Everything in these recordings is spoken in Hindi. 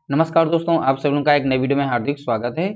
नमस्कार दोस्तों, आप सब लोगों का एक नई वीडियो में हार्दिक स्वागत है।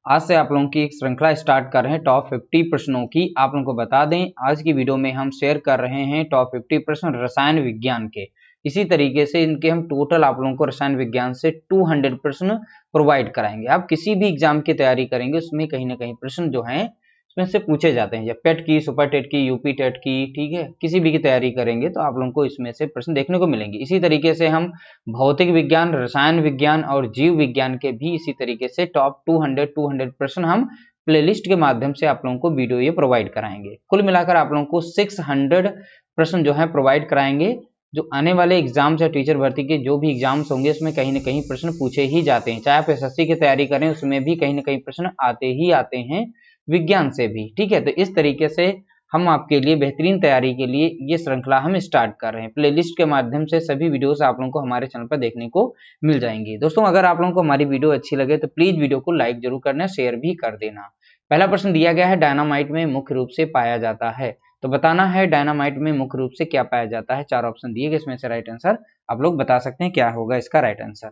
आज से आप लोगों की एक श्रृंखला स्टार्ट कर रहे हैं टॉप 50 प्रश्नों की। आप लोगों को बता दें, आज की वीडियो में हम शेयर कर रहे हैं टॉप 50 प्रश्न रसायन विज्ञान के। इसी तरीके से इनके हम टोटल आप लोगों को रसायन विज्ञान से 200 प्रश्न प्रोवाइड कराएंगे। आप किसी भी एग्जाम की तैयारी करेंगे उसमें कहीं ना कहीं प्रश्न जो हैं इसमें से पूछे जाते हैं। जब पेट की, सुपर टेट की, यूपी टेट की, ठीक है, किसी भी की तैयारी करेंगे तो आप लोगों को इसमें से प्रश्न देखने को मिलेंगे। इसी तरीके से हम भौतिक विज्ञान, रसायन विज्ञान और जीव विज्ञान के भी इसी तरीके से टॉप 200 प्रश्न हम प्लेलिस्ट के माध्यम से आप लोगों को वीडियो ये प्रोवाइड कराएंगे। कुल मिलाकर आप लोगों को 600 प्रश्न जो है प्रोवाइड कराएंगे। जो आने वाले एग्जाम्स या टीचर भर्ती के जो भी एग्जाम्स होंगे उसमें कहीं ना कहीं प्रश्न पूछे ही जाते हैं। चाहे आप एसएससी की तैयारी करें उसमें भी कहीं ना कहीं प्रश्न आते ही आते हैं, विज्ञान से भी, ठीक है। तो इस तरीके से हम आपके लिए बेहतरीन तैयारी के लिए ये श्रृंखला हम स्टार्ट कर रहे हैं। प्लेलिस्ट के माध्यम से सभी वीडियोस आप लोगों को हमारे चैनल पर देखने को मिल जाएंगी। दोस्तों, अगर आप लोगों को हमारी वीडियो अच्छी लगे तो प्लीज वीडियो को लाइक जरूर करना, शेयर भी कर देना। पहला प्रश्न दिया गया है, डायनामाइट में मुख्य रूप से पाया जाता है। तो बताना है डायनामाइट में मुख्य रूप से क्या पाया जाता है। 4 ऑप्शन दिए गए, इसमें से राइट आंसर आप लोग बता सकते हैं क्या होगा इसका राइट आंसर।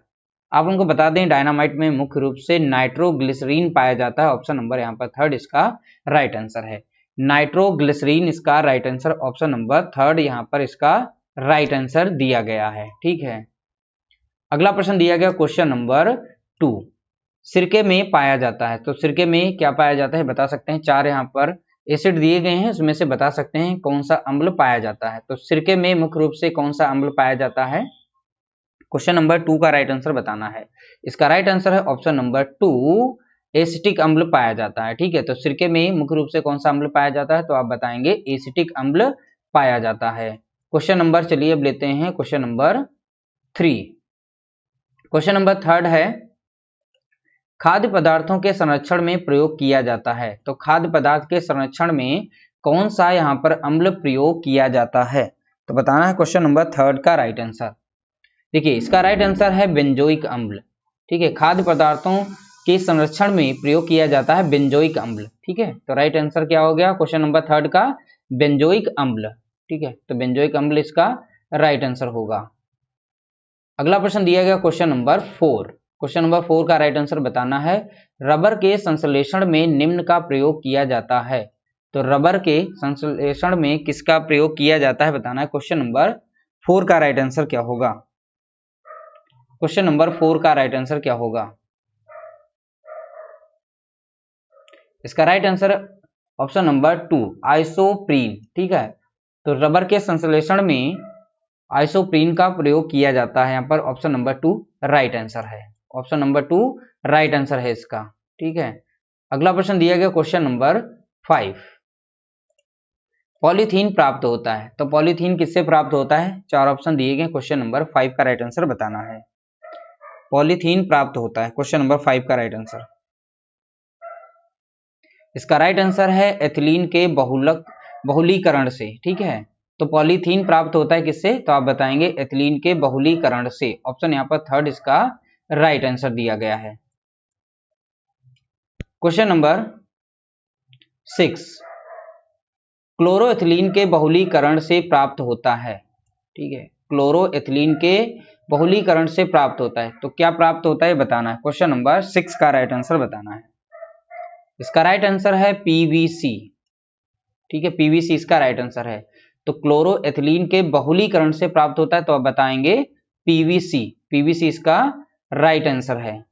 आप लोगों को बता दें, डायनामाइट में मुख्य रूप से नाइट्रोग्लिसरीन पाया जाता है। ऑप्शन नंबर यहाँ पर 3 इसका राइट आंसर है। नाइट्रोग्लिसरीन इसका राइट आंसर, ऑप्शन नंबर 3 यहाँ पर इसका राइट आंसर दिया गया है, ठीक है। अगला प्रश्न दिया गया क्वेश्चन नंबर 2, सिरके में पाया जाता है। तो सिरके में क्या पाया जाता है बता सकते हैं। 4 यहाँ पर एसिड दिए गए हैं, उसमें से बता सकते हैं कौन सा अम्ल पाया जाता है। तो सिरके में मुख्य रूप से कौन सा अम्ल पाया जाता है, क्वेश्चन नंबर 2 का राइट आंसर बताना है। इसका राइट आंसर है ऑप्शन नंबर 2, एसिटिक अम्ल पाया जाता है, ठीक है। तो सिरके में मुख्य रूप से कौन सा अम्ल पाया जाता है, तो आप बताएंगे एसिटिक अम्ल पाया जाता है। क्वेश्चन नंबर, चलिए अब लेते हैं क्वेश्चन नंबर 3। क्वेश्चन नंबर 3 है, खाद्य पदार्थों के संरक्षण में प्रयोग किया जाता है। तो खाद्य पदार्थ के संरक्षण में कौन सा यहाँ पर अम्ल प्रयोग किया जाता है, तो बताना है क्वेश्चन नंबर 3 का राइट आंसर। देखिए, इसका राइट आंसर है बेंजोइक अम्ल, ठीक है। खाद्य पदार्थों के संरक्षण में प्रयोग किया जाता है बेंजोइक अम्ल, ठीक है। तो राइट आंसर क्या हो गया क्वेश्चन नंबर 3 का, बेंजोइक अम्ल, ठीक है। तो बेंजोइक अम्ल इसका राइट आंसर होगा। अगला प्रश्न दिया गया क्वेश्चन नंबर 4। क्वेश्चन नंबर 4 का राइट आंसर बताना है, रबर के संश्लेषण में निम्न का प्रयोग किया जाता है। तो रबर के संश्लेषण में किसका प्रयोग किया जाता है बताना है। क्वेश्चन नंबर 4 का राइट आंसर क्या होगा, क्वेश्चन नंबर 4 का राइट आंसर क्या होगा। इसका right answer option number 2, isoprene, ठीक है। तो रबर के संश्लेषण में आइसोप्रीन का प्रयोग किया जाता है यहाँ पर, ऑप्शन नंबर 2 राइट आंसर है। ऑप्शन नंबर 2 राइट आंसर है इसका, ठीक है। अगला प्रश्न दिया गया क्वेश्चन नंबर 5, पॉलीथीन प्राप्त होता है। तो पॉलीथीन किससे प्राप्त होता है, 4 ऑप्शन दिए गए, क्वेश्चन नंबर 5 का राइट आंसर बताना है। पॉलीथीन प्राप्त होता है, क्वेश्चन नंबर 5 का राइट आंसर। इसका राइट आंसर है एथिलीन के बहुलीकरण से, ठीक है। तो पॉलीथीन प्राप्त होता है किससे, तो आप बताएंगे एथिलीन के बहुलीकरण से। ऑप्शन यहाँ पर 3 इसका राइट आंसर दिया गया है। क्वेश्चन नंबर 6, क्लोरोएथिलीन के बहुलीकरण से प्राप्त होता है, ठीक है। क्लोरोएथिलीन के बहुलीकरण से प्राप्त होता है, तो क्या प्राप्त होता है बताना है। क्वेश्चन नंबर 6 का राइट आंसर बताना है। इसका राइट आंसर है पीवीसी, ठीक है। पीवीसी इसका राइट आंसर है। तो क्लोरोएथिलीन के बहुलीकरण से प्राप्त होता है, तो आप बताएंगे पीवीसी। पीवीसी इसका राइट आंसर है।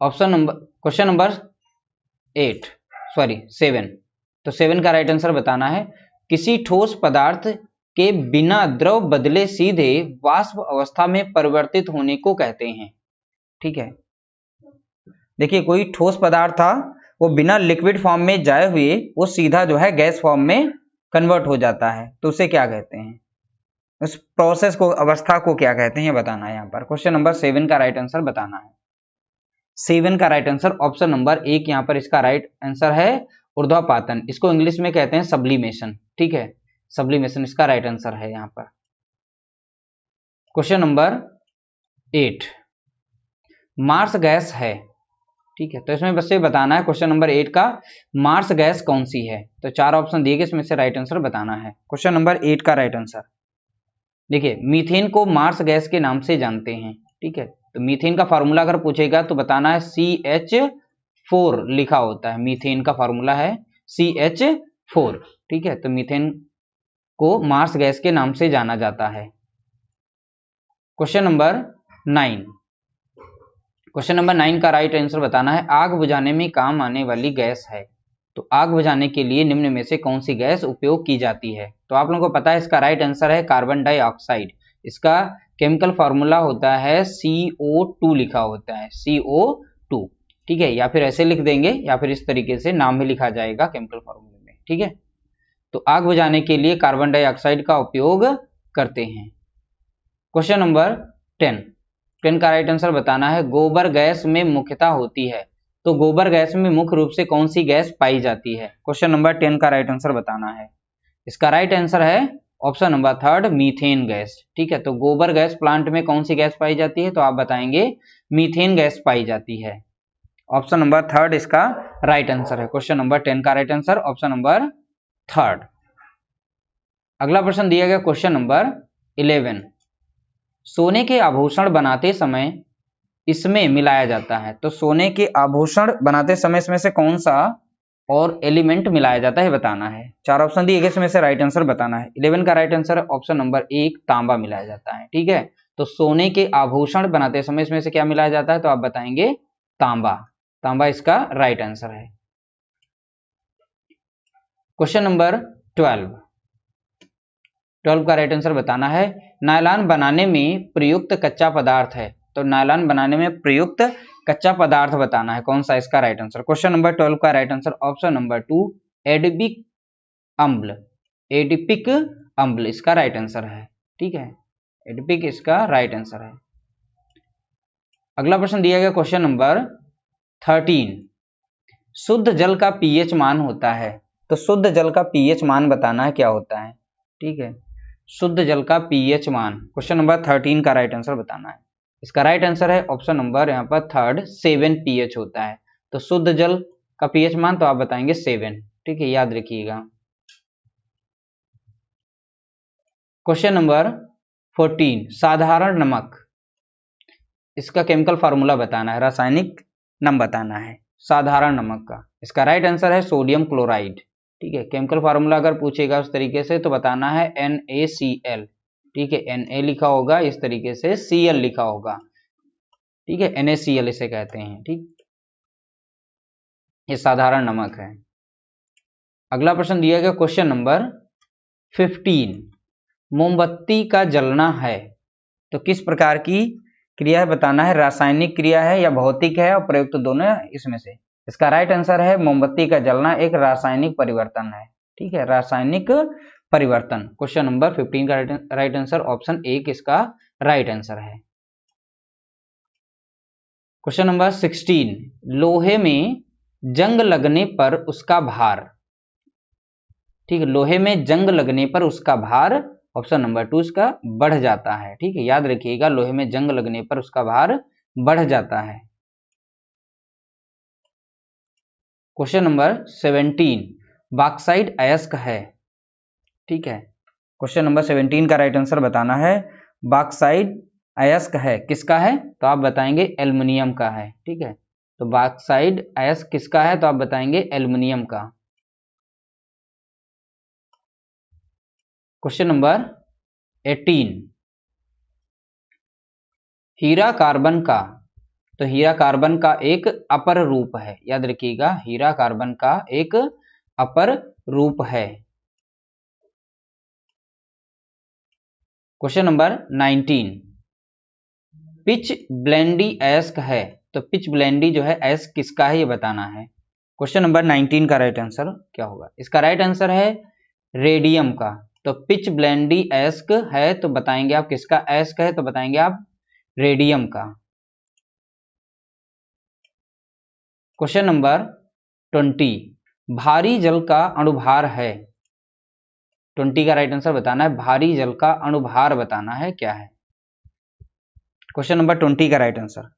Option number, question number 7। तो 7 का राइट आंसर बताना है, किसी ठोस पदार्थ के बिना द्रव बदले सीधे वाष्प अवस्था में परिवर्तित होने को कहते हैं, ठीक है। देखिए, कोई ठोस पदार्थ था, वो बिना लिक्विड फॉर्म में जाए हुए वो सीधा जो है गैस फॉर्म में कन्वर्ट हो जाता है, तो उसे क्या कहते हैं, उस प्रोसेस को, अवस्था को क्या कहते हैं, ये बताना है यहाँ पर। क्वेश्चन नंबर 7 का राइट आंसर बताना है। 7 का राइट आंसर ऑप्शन नंबर 1 यहाँ पर इसका राइट आंसर है, ऊर्ध्वपातन। इसको इंग्लिश में कहते हैं सब्लिमेशन, ठीक है। सब्लिमेशन इसका राइट आंसर है यहाँ पर। क्वेश्चन नंबर 8, मार्स गैस है, ठीक है। तो इसमें बस ये बताना है क्वेश्चन नंबर 8 का, मार्स गैस कौन सी है। तो 4 ऑप्शन दिए गए, इसमें से राइट आंसर बताना है। क्वेश्चन नंबर 8 का राइट आंसर, देखिए, मीथेन को मार्स गैस के नाम से जानते हैं, ठीक है, तो मीथेन का फार्मूला अगर पूछेगा तो बताना है CH4 लिखा होता है, मीथेन का फार्मूला है CH4। ठीक है, तो मीथेन को मार्स गैस के नाम से जाना जाता है। क्वेश्चन नंबर 9, क्वेश्चन नंबर 9 का राइट आंसर बताना है। आग बुझाने में काम आने वाली गैस है, तो आग बुझाने के लिए निम्न में से कौन सी गैस उपयोग की जाती है? तो आप लोगों को पता है इसका राइट आंसर है कार्बन डाइऑक्साइड। इसका केमिकल फार्मूला होता है CO2 लिखा होता है, CO2। ठीक है, या फिर ऐसे लिख देंगे या फिर इस तरीके से नाम भी लिखा जाएगा केमिकल फार्मूले में। ठीक है, तो आग बुझाने के लिए कार्बन डाइऑक्साइड का उपयोग करते हैं। क्वेश्चन नंबर 10 का राइट आंसर बताना है। गोबर गैस में मुख्यतः होती है, तो गोबर गैस में मुख्य रूप से कौन सी गैस पाई जाती है? क्वेश्चन नंबर 10 का राइट आंसर बताना है। इसका राइट आंसर है ऑप्शन नंबर 3 मीथेन गैस। ठीक है, तो गोबर गैस प्लांट में कौन सी गैस पाई जाती है? तो आप बताएंगे मीथेन गैस पाई जाती है। ऑप्शन नंबर 3 इसका राइट आंसर है। क्वेश्चन नंबर 10 का राइट आंसर ऑप्शन नंबर 3। अगला प्रश्न दिया गया क्वेश्चन नंबर 11, सोने के आभूषण बनाते समय इसमें मिलाया जाता है, तो सोने के आभूषण बनाते समय इसमें से कौन सा और एलिमेंट मिलाया जाता है बताना है। 4 ऑप्शन दिए गए, इसमें से राइट आंसर बताना है। 11 का राइट आंसर है ऑप्शन नंबर 1 तांबा मिलाया जाता है। ठीक है, तो सोने के आभूषण बनाते समय इसमें से क्या मिलाया जाता है? तो आप बताएंगे तांबा। तांबा इसका राइट आंसर है। क्वेश्चन नंबर 12 का राइट आंसर बताना है। नायलॉन बनाने में प्रयुक्त कच्चा पदार्थ है, तो नायलॉन बनाने में प्रयुक्त कच्चा पदार्थ बताना है, कौन सा इसका राइट आंसर? क्वेश्चन नंबर 12 का right answer option number 2 adipic अम्ल। एडिपिक अम्ल इसका राइट आंसर है। ठीक है, एडिपिक इसका राइट आंसर है। अगला प्रश्न दिया गया क्वेश्चन नंबर 13, शुद्ध जल का पीएच मान होता है, तो शुद्ध जल का पीएच मान बताना है क्या होता है। ठीक है, शुद्ध जल का पीएच मान क्वेश्चन नंबर 13 का राइट आंसर बताना है। इसका राइट आंसर है ऑप्शन नंबर यहाँ पर 3 7 pH होता है, तो शुद्ध जल का पीएच मान तो आप बताएंगे 7। ठीक है, याद रखिएगा। क्वेश्चन नंबर 14, साधारण नमक, इसका केमिकल फार्मूला बताना है, रासायनिक नाम बताना है साधारण नमक का। इसका राइट आंसर है सोडियम क्लोराइड। ठीक है, केमिकल फार्मूला अगर पूछेगा उस तरीके से तो बताना है NaCl। ठीक है, Na लिखा होगा इस तरीके से, Cl लिखा होगा। ठीक है, NaCl इसे कहते हैं। ठीक, ये साधारण नमक है। अगला प्रश्न दिया गया क्वेश्चन नंबर 15, मोमबत्ती का जलना है, तो किस प्रकार की क्रिया है बताना है, रासायनिक क्रिया है या भौतिक है और प्रयुक्त दोनों इसमें से। इसका राइट आंसर है मोमबत्ती का जलना एक रासायनिक परिवर्तन है। ठीक है, रासायनिक परिवर्तन। क्वेश्चन नंबर 15 का राइट आंसर ऑप्शन 1 इसका राइट आंसर है। क्वेश्चन नंबर 16, लोहे में जंग लगने पर उसका भार। ठीक है, लोहे में जंग लगने पर उसका भार ऑप्शन नंबर 2 इसका बढ़ जाता है। ठीक है, याद रखिएगा, लोहे में जंग लगने पर उसका भार बढ़ जाता है। क्वेश्चन नंबर 17, बॉक्साइट अयस्क है। ठीक है, क्वेश्चन नंबर 17 का राइट आंसर बताना है। बॉक्साइट अयस्क है, किसका है? तो आप बताएंगे एल्युमिनियम का है। ठीक है, तो बॉक्साइट अयस्क किसका है? तो आप बताएंगे एल्युमिनियम का। क्वेश्चन नंबर 18, हीरा कार्बन का, तो हीरा कार्बन का एक अपर रूप है, याद रखिएगा, हीरा कार्बन का एक अपर रूप है। क्वेश्चन नंबर 19, पिच ब्लेंडी अयस्क है, तो पिच ब्लेंडी जो है अयस्क किसका है ये बताना है। क्वेश्चन नंबर 19 का राइट आंसर क्या होगा? इसका राइट आंसर है रेडियम का। तो पिच ब्लेंडी अयस्क है तो बताएंगे आप किसका अयस्क है? तो बताएंगे आप रेडियम का। क्वेश्चन नंबर 20, भारी जल का अणुभार है। 20 का राइट आंसर बताना है, भारी जल का अणुभार बताना है क्या है। क्वेश्चन नंबर 20 का राइट आंसर,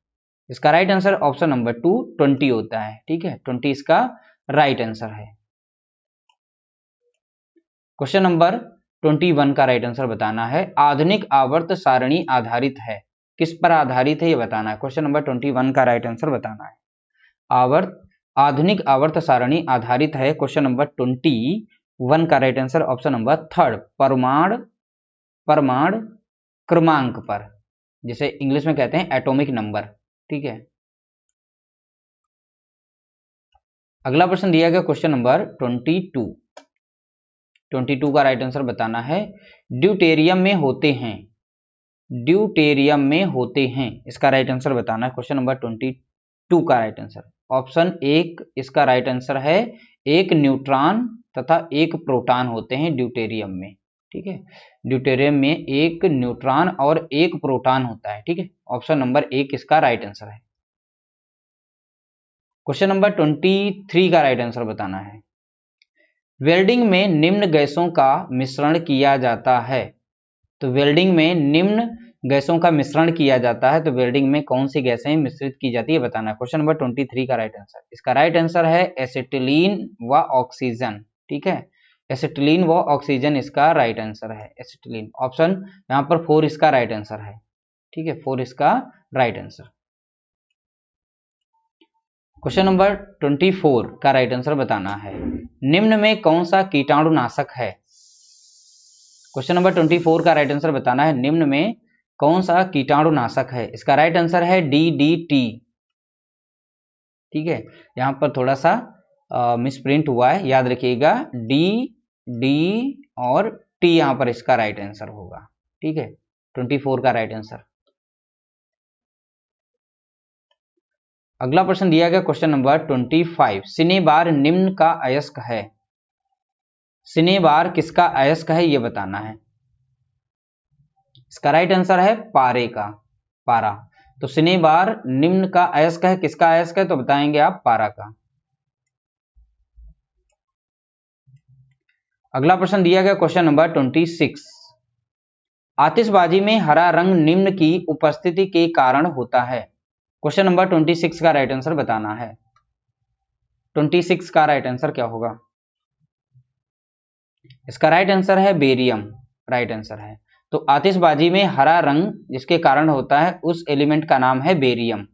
इसका राइट आंसर ऑप्शन नंबर 2 20 होता है। ठीक है, 20 इसका राइट आंसर है। क्वेश्चन नंबर 21 का राइट आंसर बताना है, आधुनिक आवर्त सारणी आधारित है। किस पर आधारित है ये बताना है। क्वेश्चन नंबर 21 का राइट आंसर बताना है। आधुनिक आवर्त सारणी आधारित है। क्वेश्चन नंबर 21 का राइट आंसर ऑप्शन नंबर 3 परमाणु क्रमांक पर, जिसे इंग्लिश में कहते हैं एटॉमिक नंबर। ठीक है, अगला प्रश्न दिया गया क्वेश्चन नंबर 22 का राइट आंसर बताना है। ड्यूटेरियम में होते हैं, ड्यूटेरियम में होते हैं, इसका राइट आंसर बताना है। क्वेश्चन नंबर 22 का राइट आंसर ऑप्शन 1 इसका राइट आंसर है। एक न्यूट्रॉन तथा एक प्रोटॉन होते हैं ड्यूटेरियम में। ठीक है, ड्यूटेरियम में एक न्यूट्रॉन और एक प्रोटॉन होता है। ठीक है, ऑप्शन नंबर 1 इसका राइट आंसर है। क्वेश्चन नंबर 23 का राइट आंसर बताना है। वेल्डिंग में निम्न गैसों का मिश्रण किया जाता है। तो वेल्डिंग में निम्न गैसों का मिश्रण किया जाता है, तो वेल्डिंग में कौन सी गैसें मिश्रित की जाती है बताना है। क्वेश्चन नंबर 23 का राइट आंसर, इसका राइट आंसर है एसिटिलीन व ऑक्सीजन। ठीक है, एसिटिलीन व ऑक्सीजन इसका राइट आंसर है। एसिटिलीन ऑप्शन यहाँ पर 4 इसका राइट आंसर है। ठीक है, 4 इसका राइट आंसर। क्वेश्चन नंबर 24 का राइट आंसर बताना है। निम्न में कौन सा कीटाणुनाशक है। क्वेश्चन नंबर 24 का राइट आंसर बताना है। निम्न में कौन सा कीटाणुनाशक है, इसका राइट आंसर है DDT। ठीक है, यहां पर थोड़ा सा मिसप्रिंट हुआ है, याद रखिएगा D और T यहां पर इसका राइट आंसर होगा। ठीक है, 24 का राइट आंसर। अगला प्रश्न दिया गया क्वेश्चन नंबर 25। सिनेबार निम्न का अयस्क है। सिनेबार किसका अयस्क है ये बताना है। इसका राइट आंसर है पारे का, पारा। तो सिनेबार निम्न का अयस्क है, किसका अयस्क है तो बताएंगे आप पारा का। अगला प्रश्न दिया गया क्वेश्चन नंबर 26। आतिशबाजी में हरा रंग निम्न की उपस्थिति के कारण होता है। क्वेश्चन नंबर 26 का राइट आंसर बताना है। 26 का राइट आंसर क्या होगा, इसका राइट आंसर है बेरियम। राइट आंसर है, तो आतिशबाजी में हरा रंग जिसके कारण होता है उस एलिमेंट का नाम है बेरियम।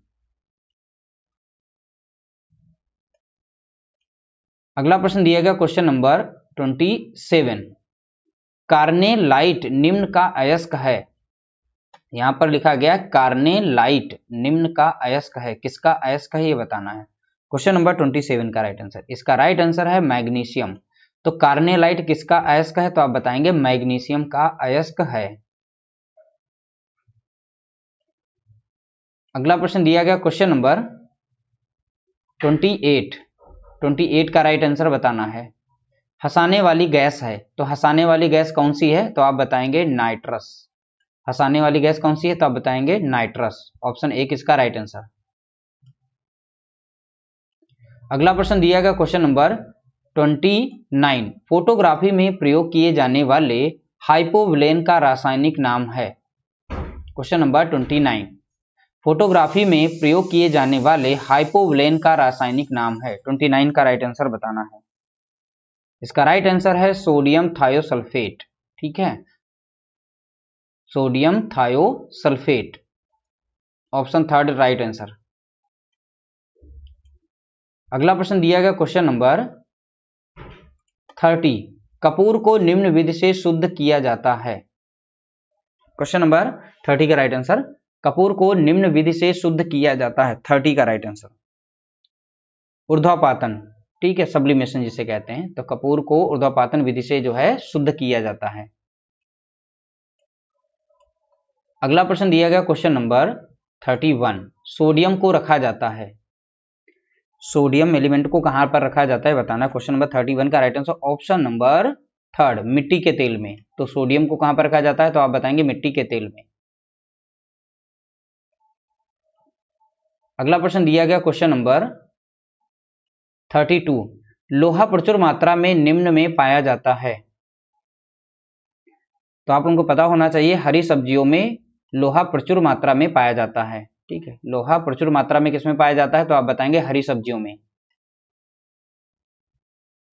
अगला प्रश्न दिया गया क्वेश्चन नंबर 27। कार्नेलाइट निम्न का अयस्क है। यहां पर लिखा गया कार्नेलाइट निम्न का अयस्क है, किसका अयस्क है ये बताना है। क्वेश्चन नंबर 27 का राइट आंसर, इसका राइट आंसर है मैग्नीशियम। तो कार्नेलाइट किसका अयस्क है तो आप बताएंगे मैग्नीशियम का अयस्क है। अगला प्रश्न दिया गया क्वेश्चन नंबर 28 का राइट आंसर बताना है। हंसाने वाली गैस है, तो हंसाने वाली गैस कौन सी है तो आप बताएंगे नाइट्रस। हंसाने वाली गैस कौन सी है तो आप बताएंगे नाइट्रस। ऑप्शन 1 इसका राइट आंसर। अगला प्रश्न दिया गया क्वेश्चन नंबर 29। फोटोग्राफी में प्रयोग किए जाने वाले हाइपोविलेन का रासायनिक नाम है। क्वेश्चन नंबर 29, फोटोग्राफी में प्रयोग किए जाने वाले हाइपोविलेन का रासायनिक नाम है। 29 का राइट आंसर बताना है। इसका राइट आंसर है सोडियम थायोसल्फेट। ठीक है, sodium thiosulphate, option 3 right answer. अगला प्रश्न दिया गया क्वेश्चन नंबर 30। कपूर को निम्न विधि से शुद्ध किया जाता है। क्वेश्चन नंबर 30 का राइट आंसर, कपूर को निम्न विधि से शुद्ध किया जाता है। 30 का राइट आंसर ऊर्ध्वापातन। ठीक है, सब्लिमेशन जिसे कहते हैं, तो कपूर को ऊर्ध्वापातन विधि से जो है शुद्ध किया जाता है। अगला प्रश्न दिया गया क्वेश्चन नंबर 31। सोडियम को रखा जाता है। सोडियम एलिमेंट को कहां पर रखा जाता है बताना। क्वेश्चन नंबर 31 का राइट आंसर ऑप्शन नंबर 3 मिट्टी के तेल में। तो सोडियम को कहां पर रखा जाता है तो आप बताएंगे मिट्टी के तेल में। अगला प्रश्न दिया गया क्वेश्चन नंबर 32। लोहा प्रचुर मात्रा में निम्न में पाया जाता है। तो आप लोगों को पता होना चाहिए हरी सब्जियों में लोहा प्रचुर मात्रा में पाया जाता है। ठीक है, लोहा प्रचुर मात्रा में किसमें पाया जाता है तो आप बताएंगे हरी सब्जियों में।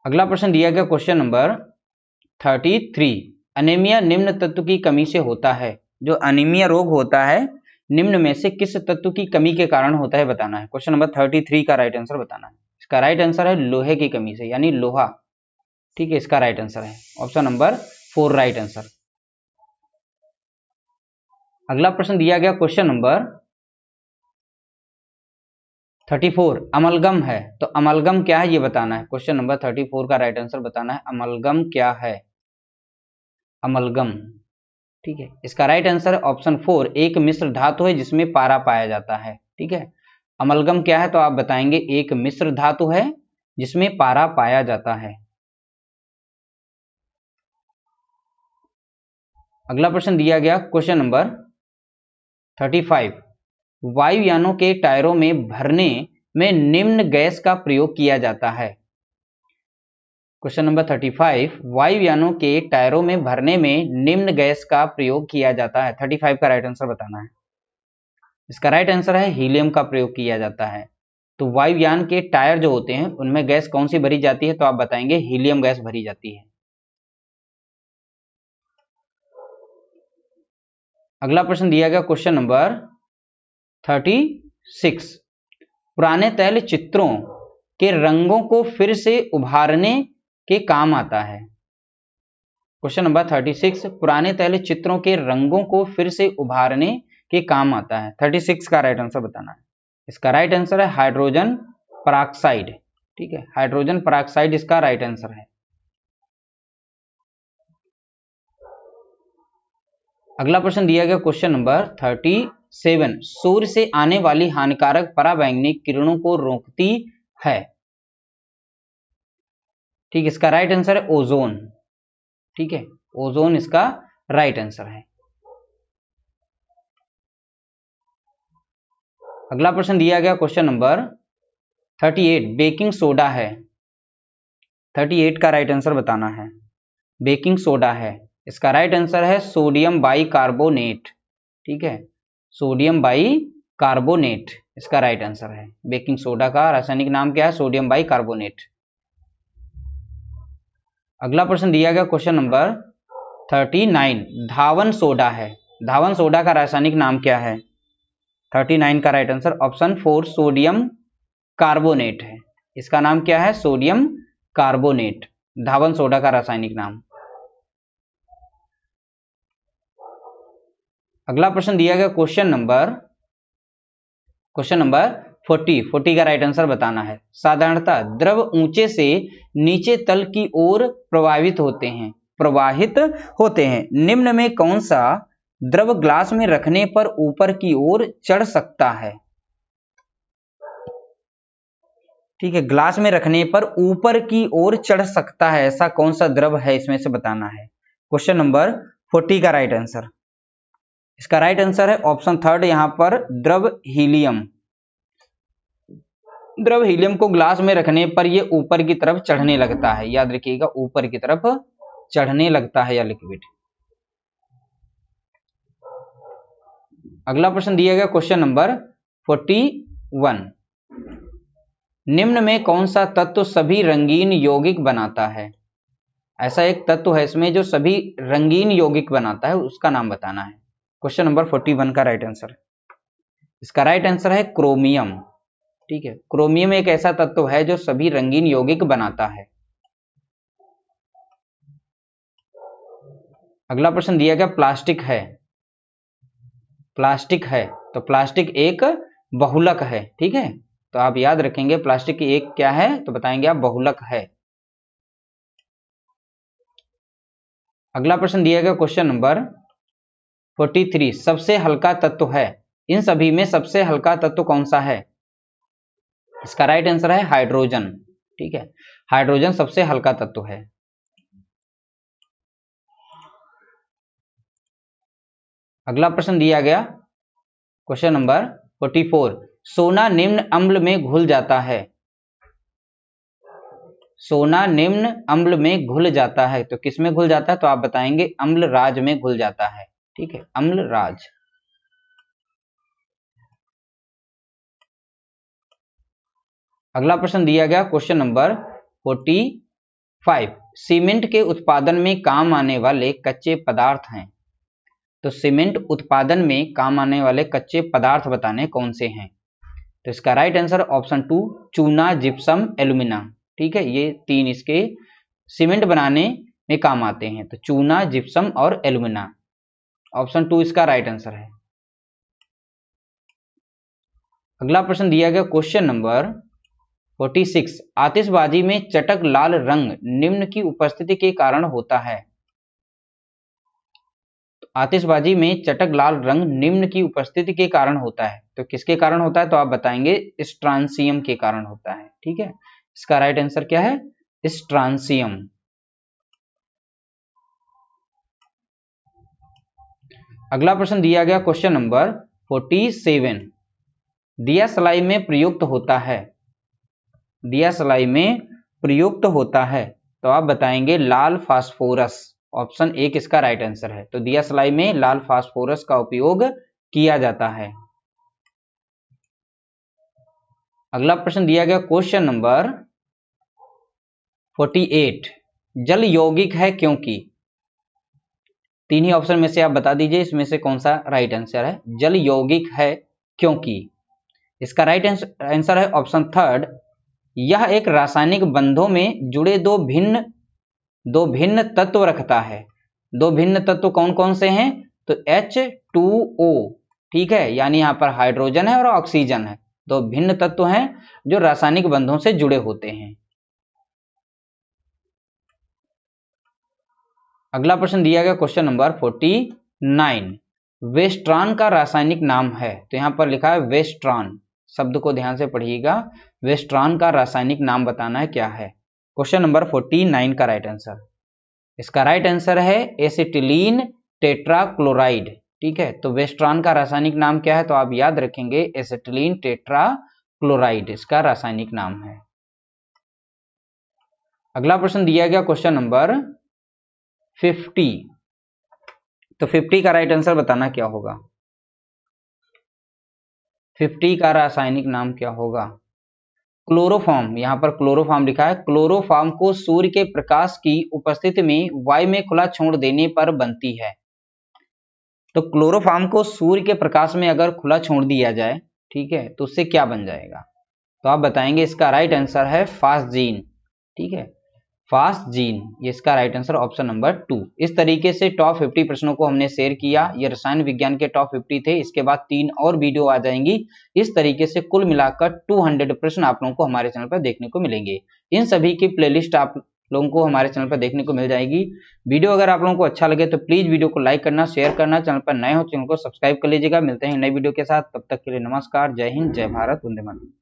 अगला प्रश्न दिया गया क्वेश्चन नंबर 33। अनीमिया निम्न तत्व की कमी से होता है। जो अनीमिया रोग होता है निम्न में से किस तत्व की कमी के कारण होता है बताना है। क्वेश्चन नंबर 33 का राइट आंसर बताना है। इसका राइट आंसर है लोहे की कमी से, यानी लोहा। ठीक है, इसका राइट आंसर है ऑप्शन नंबर 4 राइट आंसर। अगला प्रश्न दिया गया क्वेश्चन नंबर 34 अमलगम है, तो अमलगम क्या है ये बताना है। क्वेश्चन नंबर 34 का राइट आंसर बताना है, अमलगम क्या है। अमलगम, ठीक है, इसका राइट आंसर है ऑप्शन 4, एक मिश्र धातु है जिसमें पारा पाया जाता है। ठीक है, अमलगम क्या है तो आप बताएंगे एक मिश्र धातु है जिसमें पारा पाया जाता है। अगला प्रश्न दिया गया क्वेश्चन नंबर 35 वायुयानों के टायरों में भरने में निम्न गैस का प्रयोग किया जाता है। क्वेश्चन नंबर 35 वायुयानों के टायरों में भरने में निम्न गैस का प्रयोग किया जाता है। 35 का राइट आंसर बताना है। इसका राइट आंसर है हीलियम का प्रयोग किया जाता है। तो वायुयान के टायर जो होते हैं उनमें गैस कौन सी भरी जाती है, तो आप बताएंगे हीलियम गैस भरी जाती है। अगला प्रश्न दिया गया क्वेश्चन नंबर 36 पुराने तैल चित्रों के रंगों को फिर से उभारने के काम आता है। क्वेश्चन नंबर 36 पुराने तैल चित्रों के रंगों को फिर से उभारने के काम आता है। 36 का राइट आंसर बताना है। इसका राइट आंसर है हाइड्रोजन पराक्साइड। ठीक है, हाइड्रोजन पराक्साइड इसका राइट आंसर है। अगला प्रश्न दिया गया क्वेश्चन नंबर 37 सूर्य से आने वाली हानिकारक पराबैंगनी किरणों को रोकती है। ठीक, इसका राइट आंसर है ओजोन। ठीक है, ओजोन इसका राइट आंसर है। अगला प्रश्न दिया गया क्वेश्चन नंबर 38 बेकिंग सोडा है। 38 का राइट आंसर बताना है। बेकिंग सोडा है, इसका राइट आंसर है सोडियम बाइकार्बोनेट। ठीक है, सोडियम बाइकार्बोनेट इसका राइट आंसर है। बेकिंग सोडा का रासायनिक नाम क्या है, सोडियम बाइकार्बोनेट। अगला प्रश्न दिया गया क्वेश्चन नंबर 39 धावन सोडा है। धावन सोडा का रासायनिक नाम क्या है। 39 का right answer option 4 sodium carbonate है। इसका नाम क्या है, सोडियम कार्बोनेट, धावन सोडा का रासायनिक नाम। अगला प्रश्न दिया गया क्वेश्चन नंबर 40 का राइट आंसर बताना है। साधारणतः द्रव ऊंचे से नीचे तल की ओर प्रवाहित होते हैं। निम्न में कौन सा द्रव ग्लास में रखने पर ऊपर की ओर चढ़ सकता है। ठीक है, ग्लास में रखने पर ऊपर की ओर चढ़ सकता है, ऐसा कौन सा द्रव है इसमें से बताना है। क्वेश्चन नंबर 40 का राइट आंसर, इसका राइट आंसर है ऑप्शन 3 यहां पर द्रव हीलियम। द्रव हीलियम को ग्लास में रखने पर यह ऊपर की तरफ चढ़ने लगता है। याद रखिएगा, ऊपर की तरफ चढ़ने लगता है यह लिक्विड। अगला प्रश्न दिया गया क्वेश्चन नंबर 41 निम्न में कौन सा तत्व सभी रंगीन यौगिक बनाता है। ऐसा एक तत्व है इसमें जो सभी रंगीन यौगिक बनाता है, उसका नाम बताना है। क्वेश्चन नंबर 41 का राइट आंसर, इसका राइट आंसर है क्रोमियम। ठीक है, क्रोमियम एक ऐसा तत्व है जो सभी रंगीन यौगिक बनाता है। अगला प्रश्न दिया गया प्लास्टिक है। प्लास्टिक है तो प्लास्टिक एक बहुलक है। ठीक है, तो आप याद रखेंगे प्लास्टिक एक क्या है तो बताएंगे आप बहुलक है। अगला प्रश्न दिया गया क्वेश्चन नंबर 43 सबसे हल्का तत्व है। इन सभी में सबसे हल्का तत्व कौन सा है। इसका राइट आंसर है हाइड्रोजन। ठीक है, हाइड्रोजन सबसे हल्का तत्व है। अगला प्रश्न दिया गया क्वेश्चन नंबर 44 सोना निम्न अम्ल में घुल जाता है। सोना निम्न अम्ल में घुल जाता है तो किस में घुल जाता है, तो आप बताएंगे अम्ल राज में घुल जाता है। ठीक है, अम्ल राज। अगला प्रश्न दिया गया क्वेश्चन नंबर 45 सीमेंट के उत्पादन में काम आने वाले कच्चे पदार्थ हैं। तो सीमेंट उत्पादन में काम आने वाले कच्चे पदार्थ बताने कौन से हैं। तो इसका राइट आंसर ऑप्शन 2 चूना, जिप्सम, एल्यूमिना। ठीक है, ये 3 इसके सीमेंट बनाने में काम आते हैं। तो चूना, जिप्सम और एल्यूमिना, ऑप्शन 2 इसका राइट आंसर है। अगला प्रश्न दिया गया क्वेश्चन नंबर 46, आतिशबाजी में चटक लाल रंग निम्न की उपस्थिति के कारण होता है। आतिशबाजी में चटक लाल रंग निम्न की उपस्थिति के कारण होता है। तो किसके कारण होता है, तो आप बताएंगे स्ट्रांसियम के कारण होता है। ठीक है, इसका राइट आंसर क्या है, स्ट्रांसियम। अगला प्रश्न दिया गया क्वेश्चन नंबर 47, दिया सलाई में प्रयुक्त होता है। दिया सलाई में प्रयुक्त होता है, तो आप बताएंगे लाल फास्फोरस। ऑप्शन 1 इसका राइट आंसर है। तो दिया सलाई में लाल फास्फोरस का उपयोग किया जाता है। अगला प्रश्न दिया गया क्वेश्चन नंबर 48, जल यौगिक है क्योंकि। 3 ही ऑप्शन में से आप बता दीजिए इसमें से कौन सा राइट आंसर है। जल यौगिक है क्योंकि, इसका राइट आंसर है ऑप्शन 3, यह एक रासायनिक बंधों में जुड़े दो भिन्न तत्व रखता है। दो भिन्न तत्व कौन कौन से हैं, तो H2O। ठीक है, यानी यहां पर हाइड्रोजन है और ऑक्सीजन है। दो भिन्न तत्व हैं जो रासायनिक बंधों से जुड़े होते हैं। अगला प्रश्न दिया गया क्वेश्चन नंबर 49, वेस्ट्रॉन का रासायनिक नाम है। तो यहां पर लिखा है वेस्ट्रॉन, शब्द को ध्यान से पढ़िएगा। वेस्ट्रॉन का रासायनिक नाम बताना है क्या है। क्वेश्चन नंबर 49 का राइट आंसर, इसका राइट आंसर है एसिटिलीन टेट्राक्लोराइड। ठीक है, तो वेस्ट्रॉन का रासायनिक नाम क्या है, तो आप याद रखेंगे एसिटिलीन टेट्राक्लोराइड इसका रासायनिक नाम है। अगला प्रश्न दिया गया क्वेश्चन नंबर 50, तो 50 का राइट आंसर बताना क्या होगा। 50 का रासायनिक नाम क्या होगा, क्लोरोफॉर्म। यहां पर क्लोरोफॉर्म लिखा है। क्लोरोफॉर्म को सूर्य के प्रकाश की उपस्थिति में वायु में खुला छोड़ देने पर बनती है। तो क्लोरोफॉर्म को सूर्य के प्रकाश में अगर खुला छोड़ दिया जाए, ठीक है, तो उससे क्या बन जाएगा, तो आप बताएंगे इसका राइट आंसर है फास्जीन। ठीक है, फास्जीन, ये इसका राइट आंसर ऑप्शन नंबर 2। इस तरीके से टॉप 50 प्रश्नों को हमने शेयर किया। ये रसायन विज्ञान के टॉप 50 थे। इसके बाद 3 और वीडियो आ जाएंगी। इस तरीके से कुल मिलाकर 200 प्रश्न आप लोगों को हमारे चैनल पर देखने को मिलेंगे। इन सभी की प्लेलिस्ट आप लोगों को हमारे चैनल पर देखने को मिल जाएगी। वीडियो अगर आप लोगों को अच्छा लगे तो प्लीज वीडियो को लाइक करना, शेयर करना, चैनल पर नए हो चैनल को सब्सक्राइब कर लीजिएगा। मिलते हैं नई वीडियो के साथ, तब तक के लिए नमस्कार, जय हिंद, जय भारत, वंदे मातरम।